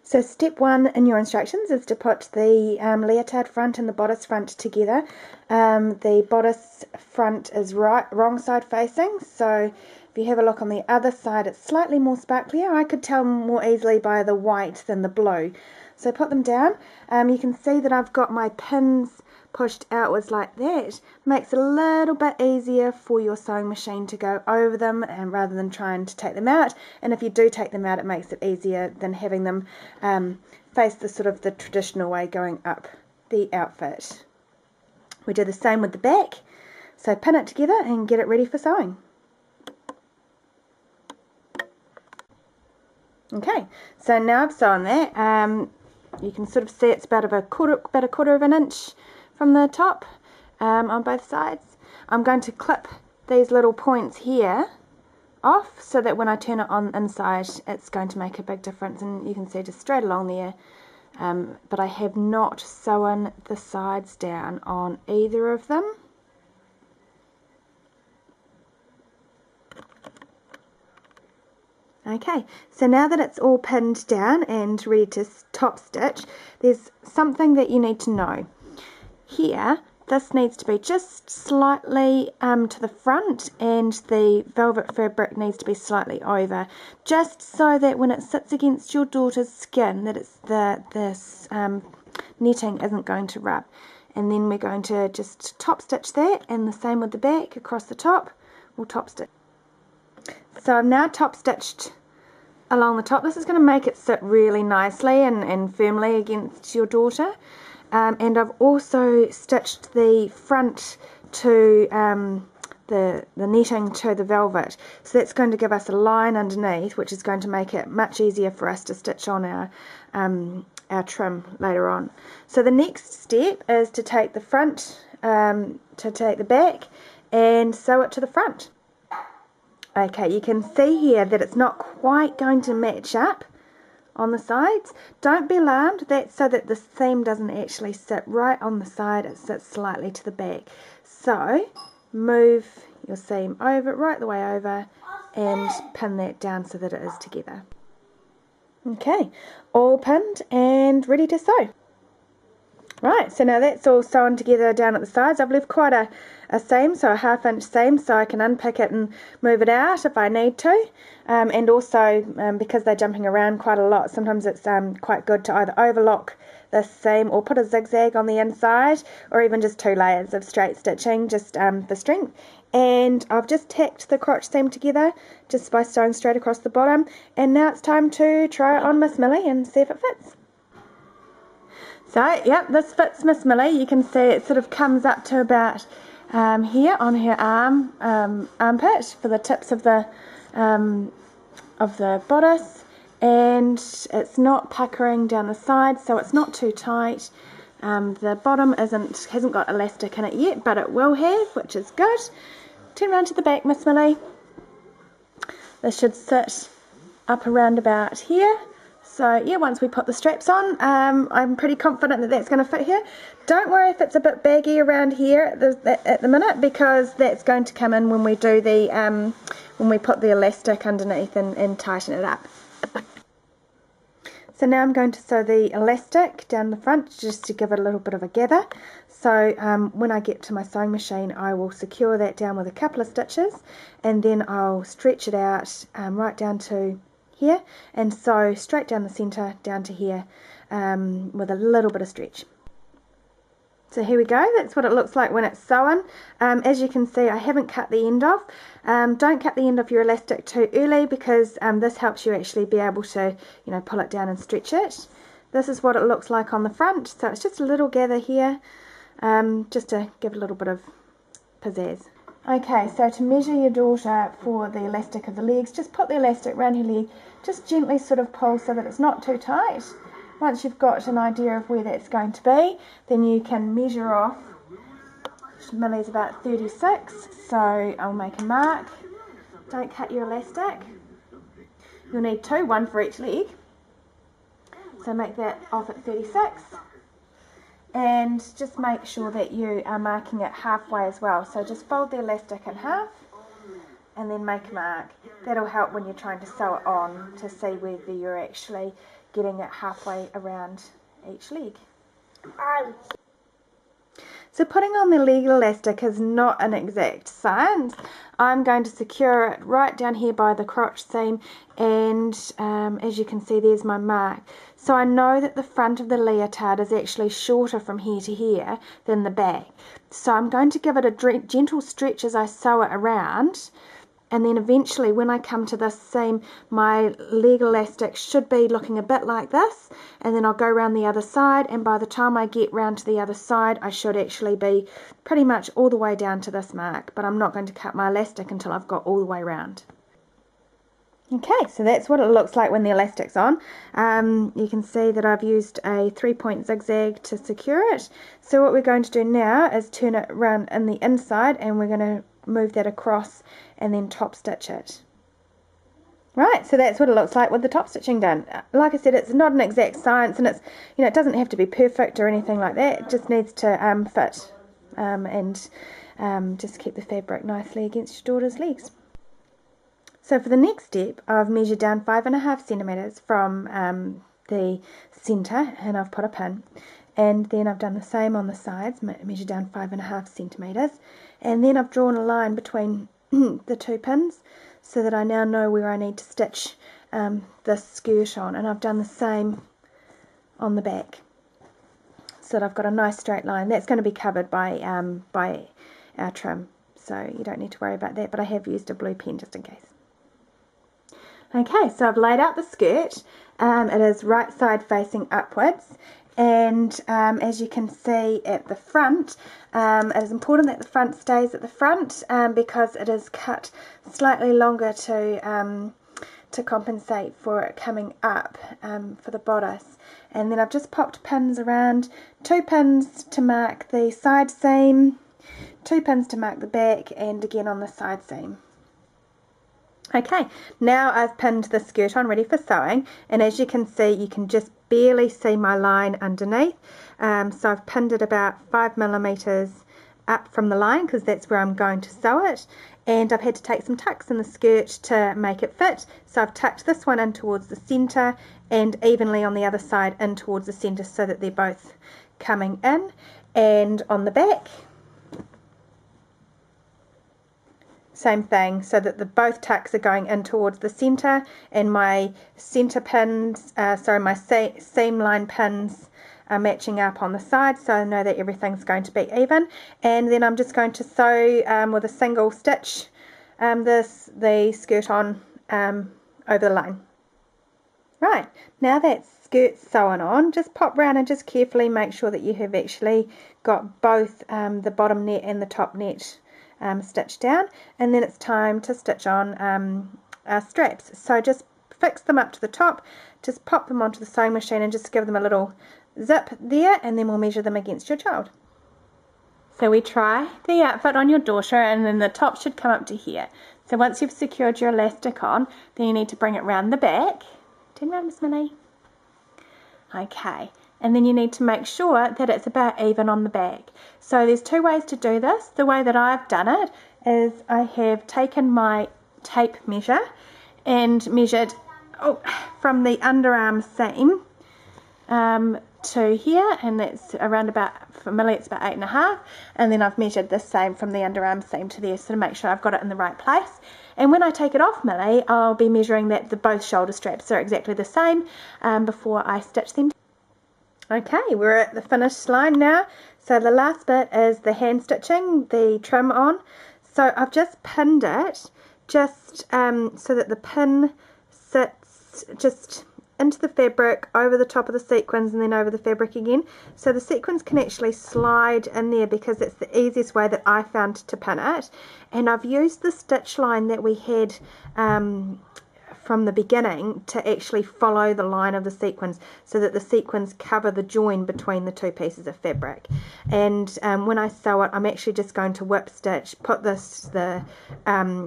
So step 1 in your instructions is to put the leotard front and the bodice front together. The bodice front is wrong side facing, so if you have a look on the other side, it's slightly more sparklier. I could tell more easily by the white than the blue. So put them down. You can see that I've got my pins pushed outwards like that. Makes it a little bit easier for your sewing machine to go over them, and rather than trying to take them out. And if you do take them out, it makes it easier than having them face the sort of the traditional way going up the outfit. We do the same with the back, so pin it together and get it ready for sewing. Okay, so now I've sewn that. You can sort of see it's about a quarter of an inch from the top on both sides. I'm going to clip these little points here off so that when I turn it on inside it's going to make a big difference, and you can see just straight along there. But I have not sewn the sides down on either of them. Okay, so now that it's all pinned down and ready to top stitch, there's something that you need to know. Here, this needs to be just slightly to the front, and the velvet fabric needs to be slightly over, just so that when it sits against your daughter's skin, that it's this netting isn't going to rub. And then we're going to just top stitch that, and the same with the back across the top. We'll top stitch. So I've now top stitched along the top. This is going to make it sit really nicely and firmly against your daughter. And I've also stitched the front to the netting to the velvet. So that's going to give us a line underneath, which is going to make it much easier for us to stitch on our trim later on. So the next step is to take the front, to take the back and sew it to the front. Okay, you can see here that it's not quite going to match up on the sides. Don't be alarmed, that's so that the seam doesn't actually sit right on the side, it sits slightly to the back. So move your seam over, right the way over, and pin that down so that it is together. Okay, all pinned and ready to sew. Right, so now that's all sewn together down at the sides. I've left quite a seam, so a 1/2 inch seam, so I can unpick it and move it out if I need to. And also, because they're jumping around quite a lot, sometimes it's quite good to either overlock this seam or put a zigzag on the inside, or even just 2 layers of straight stitching, just for strength. And I've just tacked the crotch seam together just by sewing straight across the bottom. And now it's time to try it on Miss Millie and see if it fits. So, yep, this fits Miss Millie. You can see it sort of comes up to about here on her armpit for the tips of the bodice, and it's not puckering down the side, so it's not too tight. The bottom hasn't got elastic in it yet, but it will have, which is good. Turn around to the back, Miss Millie. This should sit up around about here. So yeah, once we put the straps on, I'm pretty confident that that's going to fit here. Don't worry if it's a bit baggy around here at the minute, because that's going to come in when we do the when we put the elastic underneath and tighten it up. So now I'm going to sew the elastic down the front just to give it a little bit of a gather. So when I get to my sewing machine, I will secure that down with a couple of stitches, and then I'll stretch it out right down to here, and sew straight down the centre down to here with a little bit of stretch. So here we go, that's what it looks like when it's sewn. As you can see, I haven't cut the end off. Don't cut the end off your elastic too early, because this helps you actually be able to, you know, pull it down and stretch it. This is what it looks like on the front, so it's just a little gather here, just to give a little bit of pizzazz. Okay, so to measure your daughter for the elastic of the legs, just put the elastic around her leg, just gently sort of pull so that it's not too tight. Once you've got an idea of where that's going to be, then you can measure off. Millie's about 36, so I'll make a mark. Don't cut your elastic. You'll need 2, 1 for each leg. So make that off at 36. And just make sure that you are marking it halfway as well. So just fold the elastic in half and then make a mark. That'll help when you're trying to sew it on, to see whether you're actually getting it halfway around each leg. Um, So putting on the leg elastic is not an exact science. I'm going to secure it right down here by the crotch seam, and as you can see, there's my mark. So I know that the front of the leotard is actually shorter from here to here than the back. So I'm going to give it a gentle stretch as I sew it around, and then eventually when I come to this seam, my leg elastic should be looking a bit like this, and then I'll go around the other side, and by the time I get round to the other side, I should actually be pretty much all the way down to this mark, but I'm not going to cut my elastic until I've got all the way round. Okay, so that's what it looks like when the elastic's on. You can see that I've used a 3-point zigzag to secure it. So what we're going to do now is turn it around in the inside, and we're going to move that across and then top stitch it. Right, so that's what it looks like with the top stitching done. Like I said, it's not an exact science, and it's, you know, it doesn't have to be perfect or anything like that. It just needs to fit and just keep the fabric nicely against your daughter's legs. So for the next step, I've measured down 5.5 centimeters from the center, and I've put a pin. And then I've done the same on the sides, measured down 5.5 centimeters, and then I've drawn a line between the two pins so that I now know where I need to stitch this skirt on, and I've done the same on the back so that I've got a nice straight line. That's going to be covered by our trim, so you don't need to worry about that, but I have used a blue pen just in case. Okay, so I've laid out the skirt. It is right side facing upwards, and as you can see at the front, it is important that the front stays at the front because it is cut slightly longer to compensate for it coming up for the bodice. And then I've just popped pins around, 2 pins to mark the side seam, 2 pins to mark the back, and again on the side seam. Okay, now I've pinned the skirt on ready for sewing, and as you can see, you can just barely see my line underneath. So I've pinned it about 5 millimeters up from the line because that's where I'm going to sew it, and I've had to take some tucks in the skirt to make it fit. So I've tucked this one in towards the center and evenly on the other side in towards the center so that they're both coming in. And on the back, same thing, so that the both tucks are going in towards the center, and my center pins, my seam line pins are matching up on the side, so I know that everything's going to be even. And then I'm just going to sew with a single stitch the skirt on over the line. Right, now that skirt's sewn on, just pop round and just carefully make sure that you have actually got both the bottom net and the top net stitched down, and then it's time to stitch on our straps. So just fix them up to the top, just pop them onto the sewing machine and just give them a little zip there, and then we'll measure them against your child. So we try the outfit on your daughter, and then the top should come up to here. So once you've secured your elastic on, then you need to bring it round the back. Turn round, Miss Millie. Okay, and then you need to make sure that it's about even on the back. So there's 2 ways to do this. The way that I've done it is I have taken my tape measure and measured from the underarm seam to here, and that's around about, for Millie it's about 8.5, and then I've measured the same from the underarm seam to there, so to make sure I've got it in the right place. And when I take it off Millie, I'll be measuring that both shoulder straps are exactly the same before I stitch them. Okay, we're at the finished line now. So the last bit is the hand stitching, the trim on. So I've just pinned it just so that the pin sits just into the fabric, over the top of the sequins, and then over the fabric again. So the sequins can actually slide in there because it's the easiest way that I found to pin it. And I've used the stitch line that we had from the beginning to actually follow the line of the sequins so that the sequins cover the join between the 2 pieces of fabric. And when I sew it, I'm actually just going to whip stitch, put the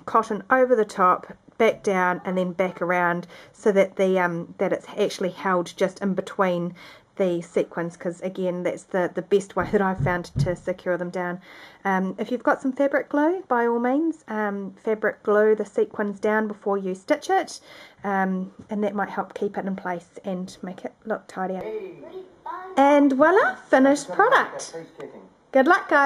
cotton over the top, back down, and then back around so that that it's actually held just in between the sequins, because again that's the best way that I've found to secure them down. If you've got some fabric glue, by all means fabric glue the sequins down before you stitch it, and that might help keep it in place and make it look tidier. And voila, finished product. Good luck, guys.